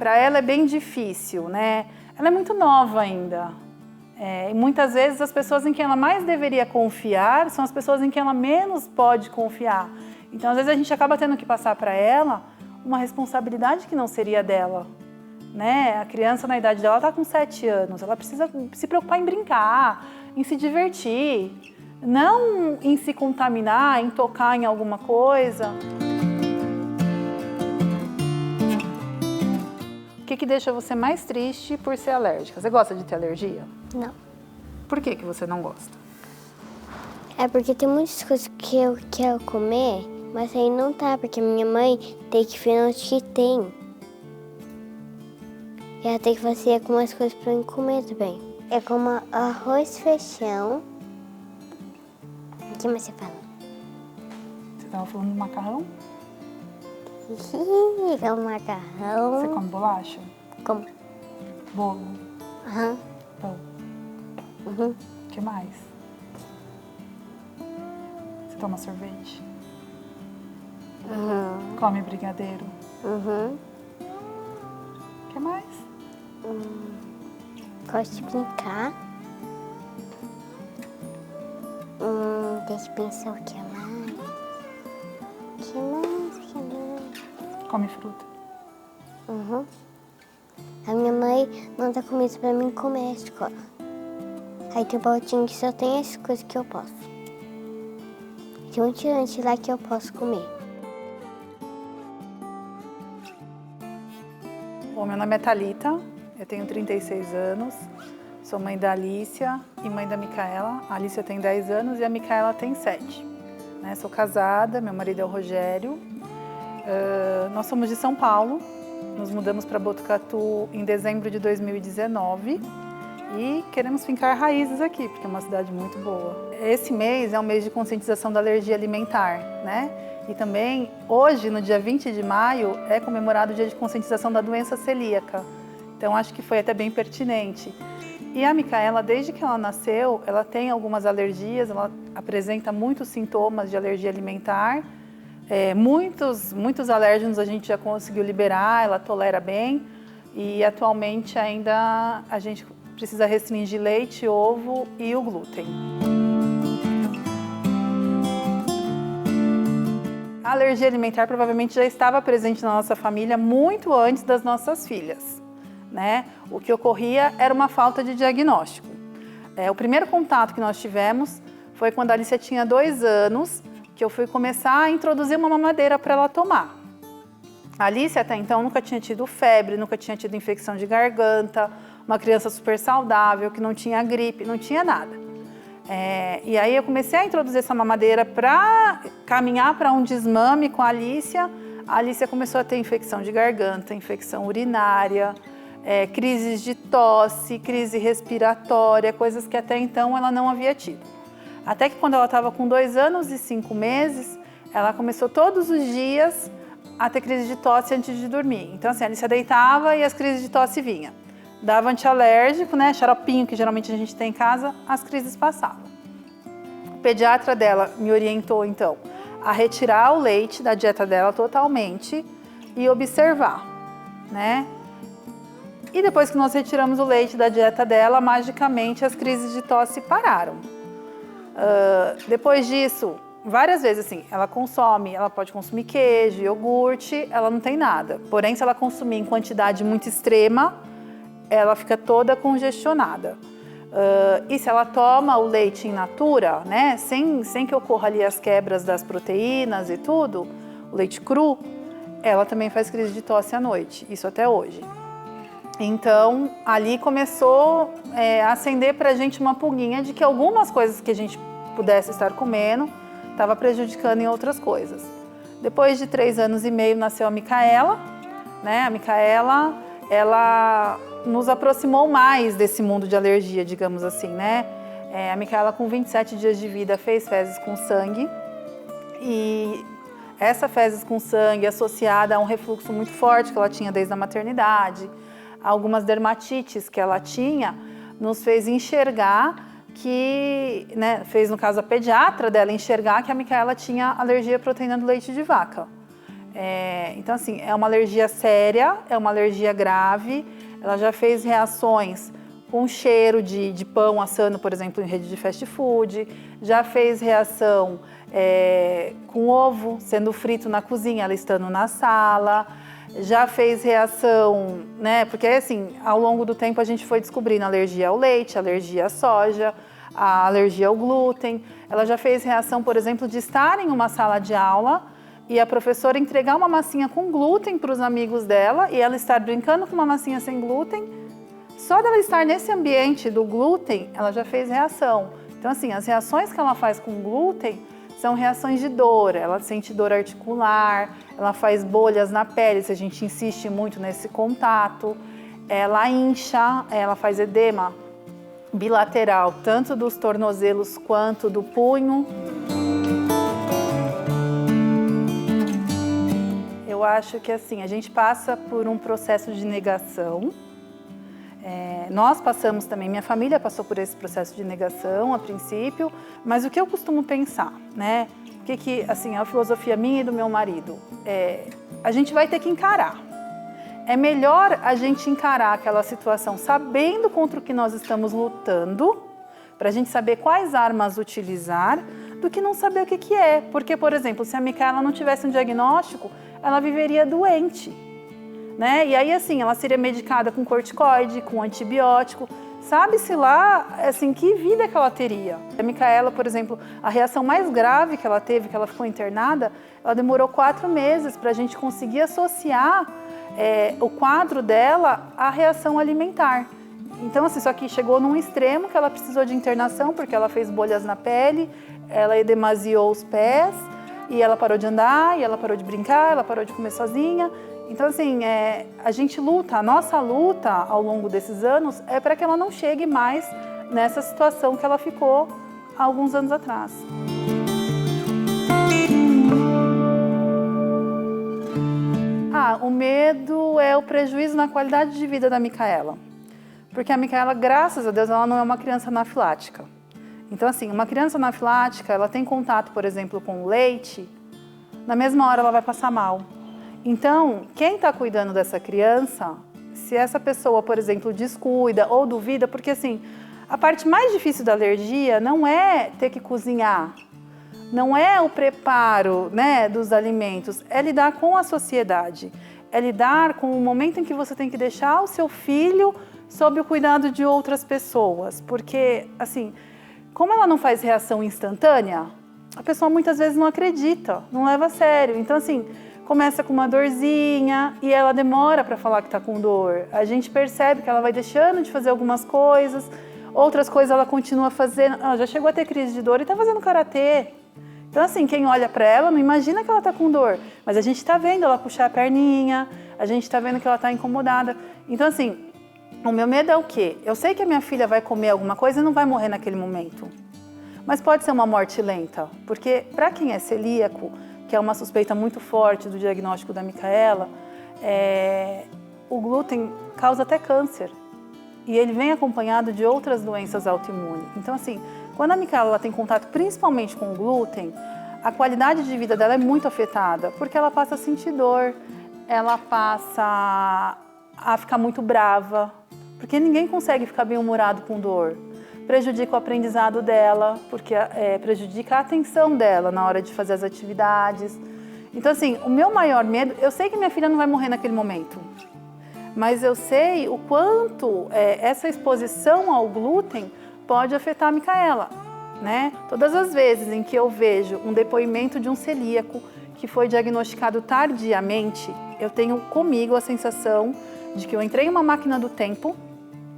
para ela é bem difícil, né? Ela é muito nova ainda. E muitas vezes as pessoas em quem ela mais deveria confiar são as pessoas em quem ela menos pode confiar. Então, às vezes a gente acaba tendo que passar para ela uma responsabilidade que não seria dela, né? A criança na idade dela está com 7 anos, ela precisa se preocupar em brincar, em se divertir, não em se contaminar, em tocar em alguma coisa. O que deixa você mais triste por ser alérgica? Você gosta de ter alergia? Não. Por que você não gosta? É porque tem muitas coisas que eu quero comer, mas aí não tá, porque minha mãe tem que ver onde que tem. E ela tem que fazer algumas coisas pra eu comer também. É como arroz, feijão. O que mais você fala? Você estava falando do macarrão? É o macarrão. Você come bolacha? Como? Bolo? Aham. Pão? Uhum. O que mais? Você toma sorvete? Uhum. Come brigadeiro? Uhum. O que mais? Gosto de brincar. Deixa eu pensar o que mais. O que mais? Come fruta? Uhum. A minha mãe manda comida pra mim comer na escola. Aí tem um potinho que só tem as coisas que eu posso. Tem um tirante lá que eu posso comer. Bom, meu nome é Thalita, eu tenho 36 anos, sou mãe da Alicia e mãe da Micaela. A Alicia tem 10 anos e a Micaela tem 7. Né? Sou casada, meu marido é o Rogério. Nós somos de São Paulo, nos mudamos para Botucatu em dezembro de 2019 e queremos fincar raízes aqui, porque é uma cidade muito boa. Esse mês é um mês de conscientização da alergia alimentar, né? E também, hoje, no dia 20 de maio, é comemorado o dia de conscientização da doença celíaca. Então, acho que foi até bem pertinente. E a Micaela, desde que ela nasceu, ela tem algumas alergias, ela apresenta muitos sintomas de alergia alimentar. Muitos alérgenos a gente já conseguiu liberar, ela tolera bem. E, atualmente, ainda a gente precisa restringir leite, ovo e o glúten. A alergia alimentar provavelmente já estava presente na nossa família muito antes das nossas filhas, né? O que ocorria era uma falta de diagnóstico. O primeiro contato que nós tivemos foi quando a Alicia tinha 2 anos, que eu fui começar a introduzir uma mamadeira para ela tomar. A Alicia até então nunca tinha tido febre, nunca tinha tido infecção de garganta, uma criança super saudável, que não tinha gripe, não tinha nada. E aí eu comecei a introduzir essa mamadeira para caminhar para um desmame com a Alicia. A Alicia começou a ter infecção de garganta, infecção urinária, crises de tosse, crise respiratória, coisas que até então ela não havia tido. Até que quando ela estava com 2 anos e 5 meses, ela começou todos os dias a ter crise de tosse antes de dormir. Então assim, a Alicia deitava e as crises de tosse vinham. Dava antialérgico, né, xaropinho que geralmente a gente tem em casa, as crises passavam. O pediatra dela me orientou então a retirar o leite da dieta dela totalmente e observar, né? E depois que nós retiramos o leite da dieta dela, magicamente as crises de tosse pararam. Depois disso, várias vezes assim, ela pode consumir queijo, iogurte, ela não tem nada. Porém, se ela consumir em quantidade muito extrema, ela fica toda congestionada. E se ela toma o leite in natura, né, sem que ocorra ali as quebras das proteínas e tudo, o leite cru, ela também faz crise de tosse à noite, isso até hoje. Então, ali começou a acender pra gente uma pulguinha de que algumas coisas que a gente pudesse estar comendo estava prejudicando em outras coisas. Depois de 3 anos e meio nasceu a Micaela, né, a Micaela, ela nos aproximou mais desse mundo de alergia, digamos assim, né? A Micaela, com 27 dias de vida, fez fezes com sangue. E essa fezes com sangue associada a um refluxo muito forte que ela tinha desde a maternidade, algumas dermatites que ela tinha, nos fez enxergar que, né, fez no caso a pediatra dela enxergar que a Micaela tinha alergia à proteína do leite de vaca. Então, assim, é uma alergia séria, é uma alergia grave. Ela já fez reações com cheiro de pão assando, por exemplo, em rede de fast food. Já fez reação com ovo sendo frito na cozinha, ela estando na sala. Já fez reação, né? Porque, assim, ao longo do tempo a gente foi descobrindo alergia ao leite, alergia à soja, a alergia ao glúten. Ela já fez reação, por exemplo, de estar em uma sala de aula e a professora entregar uma massinha com glúten para os amigos dela e ela estar brincando com uma massinha sem glúten. Só dela estar nesse ambiente do glúten, ela já fez reação. Então, assim, as reações que ela faz com glúten são reações de dor. Ela sente dor articular, ela faz bolhas na pele, se a gente insiste muito nesse contato. Ela incha, ela faz edema bilateral, tanto dos tornozelos quanto do punho. Eu acho que, assim, a gente passa por um processo de negação. Nós passamos também, minha família passou por esse processo de negação a princípio, mas o que eu costumo pensar, né? Assim, a filosofia minha e do meu marido, a gente vai ter que encarar. É melhor a gente encarar aquela situação sabendo contra o que nós estamos lutando, para a gente saber quais armas utilizar, do que não saber o que é. Porque, por exemplo, se a Micaela não tivesse um diagnóstico, ela viveria doente, né? E aí, assim, ela seria medicada com corticoide, com antibiótico. Sabe-se lá, assim, que vida que ela teria. A Micaela, por exemplo, a reação mais grave que ela teve, que ela ficou internada, ela demorou 4 meses para a gente conseguir associar o quadro dela à reação alimentar. Então, assim, só que chegou num extremo que ela precisou de internação, porque ela fez bolhas na pele, ela edemasiou os pés, e ela parou de andar, e ela parou de brincar, ela parou de comer sozinha. Então, assim, a gente luta, a nossa luta ao longo desses anos é para que ela não chegue mais nessa situação que ela ficou há alguns anos atrás. O medo é o prejuízo na qualidade de vida da Micaela. Porque a Micaela, graças a Deus, ela não é uma criança anafilática. Então, assim, uma criança anafilática, ela tem contato, por exemplo, com o leite, na mesma hora ela vai passar mal. Então, quem está cuidando dessa criança, se essa pessoa, por exemplo, descuida ou duvida, porque, assim, a parte mais difícil da alergia não é ter que cozinhar, não é o preparo, né, dos alimentos, é lidar com a sociedade, é lidar com o momento em que você tem que deixar o seu filho sob o cuidado de outras pessoas. Porque, assim, como ela não faz reação instantânea, a pessoa muitas vezes não acredita, não leva a sério. Então, assim, começa com uma dorzinha e ela demora para falar que está com dor. A gente percebe que ela vai deixando de fazer algumas coisas, outras coisas ela continua fazendo. Ela já chegou a ter crise de dor e está fazendo karatê. Então, assim, quem olha para ela não imagina que ela está com dor, mas a gente está vendo ela puxar a perninha, a gente está vendo que ela está incomodada. Então, assim, o meu medo é o quê? Eu sei que a minha filha vai comer alguma coisa e não vai morrer naquele momento. Mas pode ser uma morte lenta, porque para quem é celíaco, que é uma suspeita muito forte do diagnóstico da Micaela, o glúten causa até câncer. E ele vem acompanhado de outras doenças autoimunes. Então, assim, quando a Micaela tem contato principalmente com o glúten, a qualidade de vida dela é muito afetada, porque ela passa a sentir dor, ela passa a ficar muito brava, porque ninguém consegue ficar bem-humorado com dor. Prejudica o aprendizado dela, porque prejudica a atenção dela na hora de fazer as atividades. Então, assim, o meu maior medo, eu sei que minha filha não vai morrer naquele momento, mas eu sei o quanto essa exposição ao glúten pode afetar a Micaela, né? Todas as vezes em que eu vejo um depoimento de um celíaco que foi diagnosticado tardiamente, eu tenho comigo a sensação de que eu entrei em uma máquina do tempo,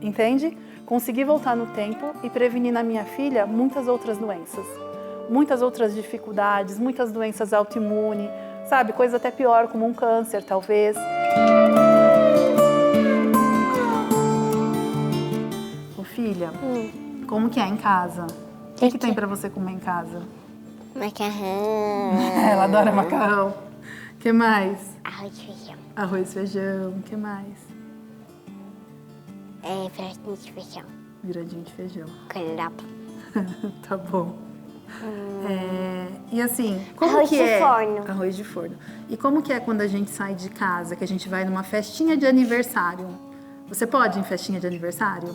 entende? Consegui voltar no tempo e prevenir na minha filha muitas outras doenças, muitas outras dificuldades, muitas doenças autoimunes, sabe? Coisa até pior, como um câncer, talvez. Ô filha, como que é em casa? O que tem pra você comer em casa? Macarrão. Ela adora macarrão. O que mais? Arroz e feijão. Arroz e feijão. O que mais? Viradinho de feijão. Viradinho de feijão. Canelapa. Tá bom. E assim, como Arroz que de é? forno. Arroz de forno. E como que é quando a gente sai de casa, que a gente vai numa festinha de aniversário? Você pode ir em festinha de aniversário?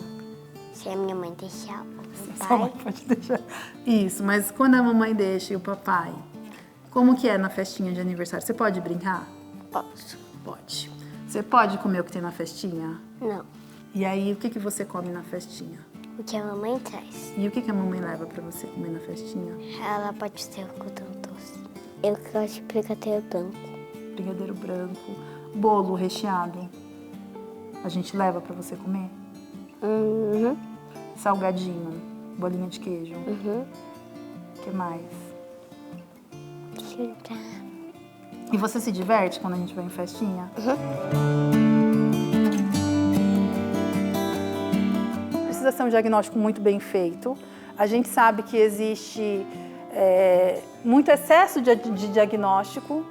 Se a minha mãe deixar, o Sua mãe pai, pode deixar. Isso, mas quando a mamãe deixa e o papai, como que é na festinha de aniversário? Você pode brincar? posso. Pode. Você pode comer o que tem na festinha? Não. E aí, o que você come na festinha? O que a mamãe traz. E o que a mamãe leva pra você comer na festinha? Ela pode ser algodão doce. Eu gosto de brigadeiro branco. Brigadeiro branco, bolo recheado. A gente leva pra você comer? Uhum. Salgadinho, bolinha de queijo. Uhum. O que mais? Chutar. E você se diverte quando a gente vai em festinha? Precisa ser um diagnóstico muito bem feito. A gente sabe que existe muito excesso de diagnóstico,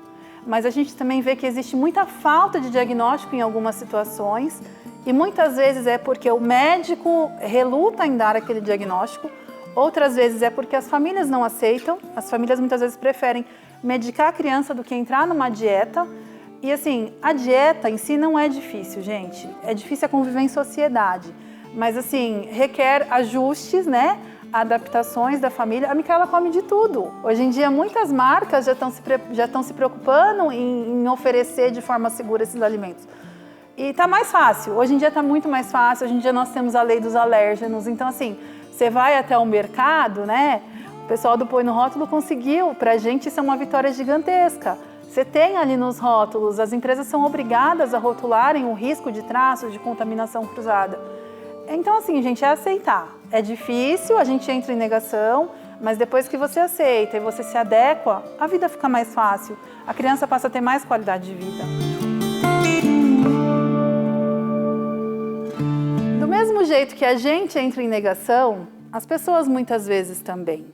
mas a gente também vê que existe muita falta de diagnóstico em algumas situações e muitas vezes é porque o médico reluta em dar aquele diagnóstico, outras vezes é porque as famílias não aceitam, as famílias muitas vezes preferem medicar a criança do que entrar numa dieta. E assim, a dieta em si não é difícil, gente, é difícil a conviver em sociedade, mas assim, requer ajustes, né? Adaptações da família. A Micaela come de tudo. Hoje em dia, muitas marcas já estão se preocupando em oferecer de forma segura esses alimentos. E tá mais fácil. Hoje em dia tá muito mais fácil. Hoje em dia nós temos a lei dos alérgenos. Então, assim, você vai até o mercado, né? O pessoal do Põe no Rótulo conseguiu. Pra gente, isso é uma vitória gigantesca. Você tem ali nos rótulos, as empresas são obrigadas a rotularem o risco de traços de contaminação cruzada. Então, assim, gente, é aceitar. É difícil, a gente entra em negação, mas depois que você aceita e você se adequa, a vida fica mais fácil. A criança passa a ter mais qualidade de vida. Do mesmo jeito que a gente entra em negação, as pessoas muitas vezes também.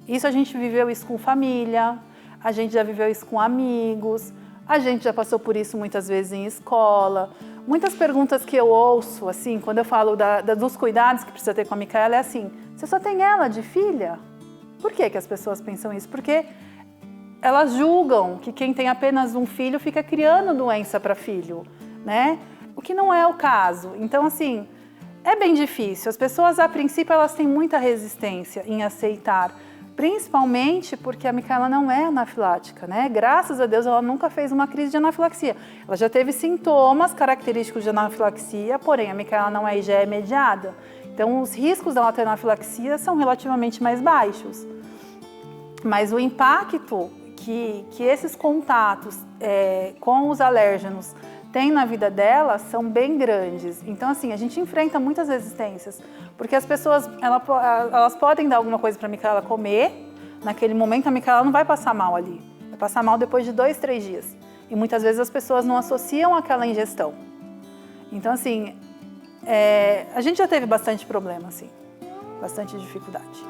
Isso a gente viveu isso com família, a gente já viveu isso com amigos, a gente já passou por isso muitas vezes em escola. Muitas perguntas que eu ouço, assim, quando eu falo dos cuidados que precisa ter com a Micaela, é assim: você só tem ela de filha? Por que as pessoas pensam isso? Porque elas julgam que quem tem apenas um filho fica criando doença para filho, né? O que não é o caso. Então, assim, é bem difícil. As pessoas, a princípio, elas têm muita resistência em aceitar, principalmente porque a Micaela não é anafilática, né? Graças a Deus ela nunca fez uma crise de anafilaxia. Ela já teve sintomas característicos de anafilaxia, porém a Micaela não é IgE mediada. Então os riscos dela ter anafilaxia são relativamente mais baixos. Mas o impacto que esses contatos com os alérgenos têm na vida dela são bem grandes. Então, assim, a gente enfrenta muitas resistências, porque as pessoas, elas podem dar alguma coisa para a Micaela comer, naquele momento a Micaela não vai passar mal ali, vai passar mal depois de 2, 3 dias. E muitas vezes as pessoas não associam aquela ingestão. Então, assim, a gente já teve bastante problema, assim, bastante dificuldade.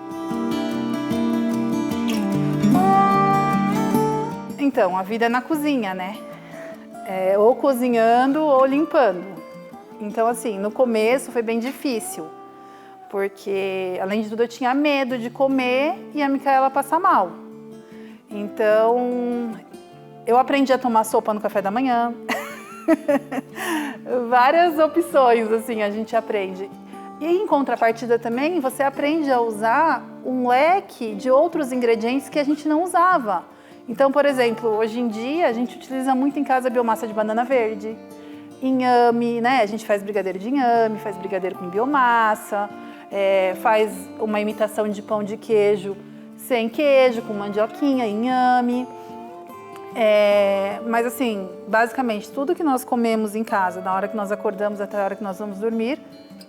Então, a vida é na cozinha, né? Ou cozinhando ou limpando. Então, assim, no começo foi bem difícil, porque, além de tudo, eu tinha medo de comer e a Micaela passar mal. Então, eu aprendi a tomar sopa no café da manhã. Várias opções, assim, a gente aprende. E, em contrapartida também, você aprende a usar um leque de outros ingredientes que a gente não usava. Então, por exemplo, hoje em dia a gente utiliza muito em casa a biomassa de banana verde, inhame, né? A gente faz brigadeiro de inhame, faz brigadeiro com biomassa, faz uma imitação de pão de queijo sem queijo, com mandioquinha, inhame. Mas assim, basicamente tudo que nós comemos em casa, da hora que nós acordamos até a hora que nós vamos dormir,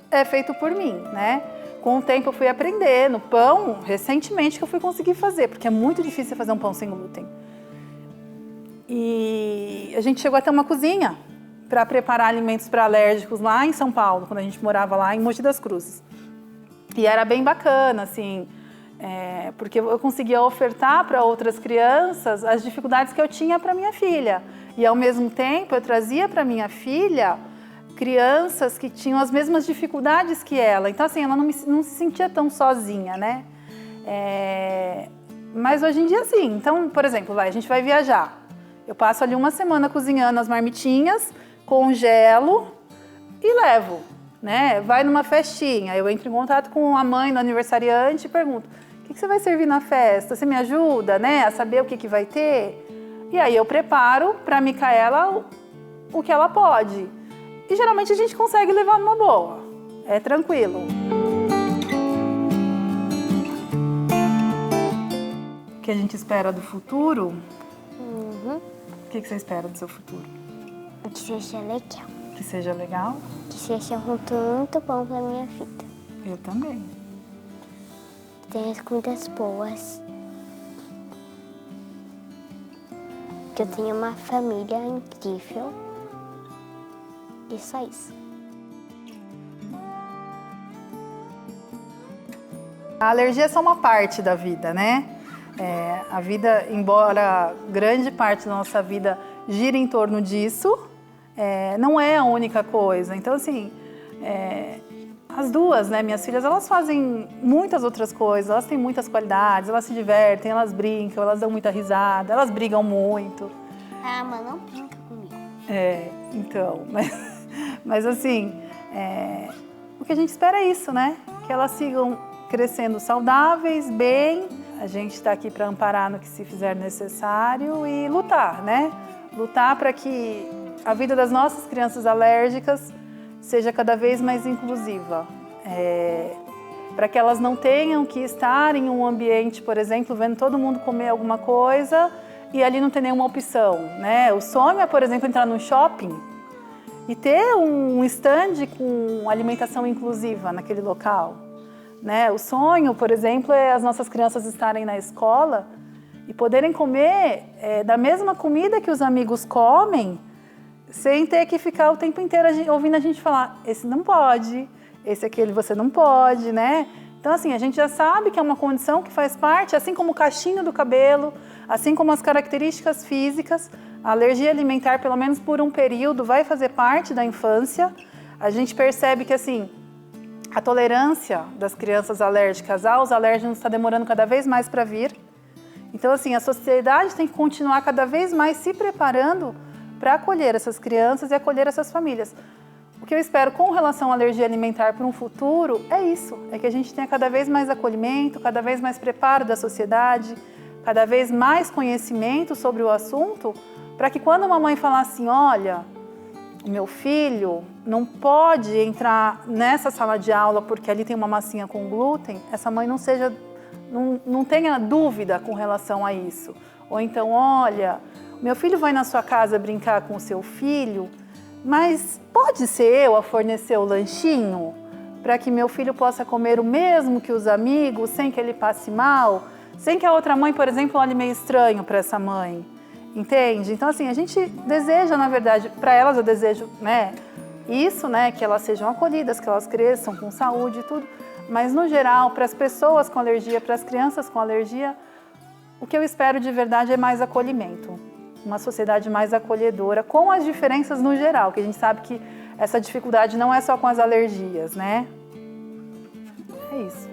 é feito por mim, né? Com o tempo eu fui aprendendo. Pão, recentemente que eu fui conseguir fazer, porque é muito difícil fazer um pão sem glúten. E a gente chegou até uma cozinha para preparar alimentos para alérgicos lá em São Paulo, quando a gente morava lá em Mogi das Cruzes. E era bem bacana, assim, porque eu conseguia ofertar para outras crianças as dificuldades que eu tinha para minha filha. E ao mesmo tempo eu trazia para minha filha crianças que tinham as mesmas dificuldades que ela. Então, assim, ela não se sentia tão sozinha, né? Mas hoje em dia, sim. Então, por exemplo, a gente vai viajar. Eu passo ali uma semana cozinhando as marmitinhas, congelo e levo, né? Vai numa festinha, eu entro em contato com a mãe do aniversariante e pergunto: o que você vai servir na festa? Você me ajuda, né, a saber o que vai ter? E aí eu preparo para a Micaela o que ela pode. E geralmente a gente consegue levar numa boa. É tranquilo. O que a gente espera do futuro? O que você espera do seu futuro? Que seja legal. Que seja legal? Que seja um futuro muito bom pra minha vida. Eu também. Tenha comidas boas. Que eu tenha uma família incrível. E só isso. A alergia é só uma parte da vida, né? A vida, embora grande parte da nossa vida gire em torno disso, não é a única coisa. Então, assim, as duas, né, minhas filhas, elas fazem muitas outras coisas, elas têm muitas qualidades, elas se divertem, elas brincam, elas dão muita risada, elas brigam muito. Ah, mas não brinca comigo. Então, mas assim, o que a gente espera é isso, né? Que elas sigam crescendo saudáveis, bem. A gente está aqui para amparar no que se fizer necessário e lutar, né? Lutar para que a vida das nossas crianças alérgicas seja cada vez mais inclusiva. Para que elas não tenham que estar em um ambiente, por exemplo, vendo todo mundo comer alguma coisa e ali não ter nenhuma opção, né? O sonho é, por exemplo, entrar num shopping e ter um stand com alimentação inclusiva naquele local. Né? O sonho, por exemplo, é as nossas crianças estarem na escola e poderem comer da mesma comida que os amigos comem, sem ter que ficar o tempo inteiro ouvindo a gente falar: esse não pode, esse aquele você não pode, né? Então, assim, a gente já sabe que é uma condição que faz parte, assim como o cachinho do cabelo, assim como as características físicas, a alergia alimentar, pelo menos por um período, vai fazer parte da infância. A gente percebe que, assim, a tolerância das crianças alérgicas aos alérgenos está demorando cada vez mais para vir. Então, assim, a sociedade tem que continuar cada vez mais se preparando para acolher essas crianças e acolher essas famílias. O que eu espero com relação à alergia alimentar para um futuro é isso, é que a gente tenha cada vez mais acolhimento, cada vez mais preparo da sociedade, cada vez mais conhecimento sobre o assunto, para que quando uma mãe falar assim: olha, o meu filho não pode entrar nessa sala de aula porque ali tem uma massinha com glúten, essa mãe não tenha dúvida com relação a isso. Ou então: olha, meu filho vai na sua casa brincar com o seu filho, mas pode ser eu a fornecer o lanchinho para que meu filho possa comer o mesmo que os amigos, sem que ele passe mal, sem que a outra mãe, por exemplo, olhe meio estranho para essa mãe. Entende? Então, assim, a gente deseja, na verdade, para elas eu desejo, né, isso, né, que elas sejam acolhidas, que elas cresçam com saúde e tudo, mas no geral, para as pessoas com alergia, para as crianças com alergia, o que eu espero de verdade é mais acolhimento, uma sociedade mais acolhedora, com as diferenças no geral, que a gente sabe que essa dificuldade não é só com as alergias, né? É isso.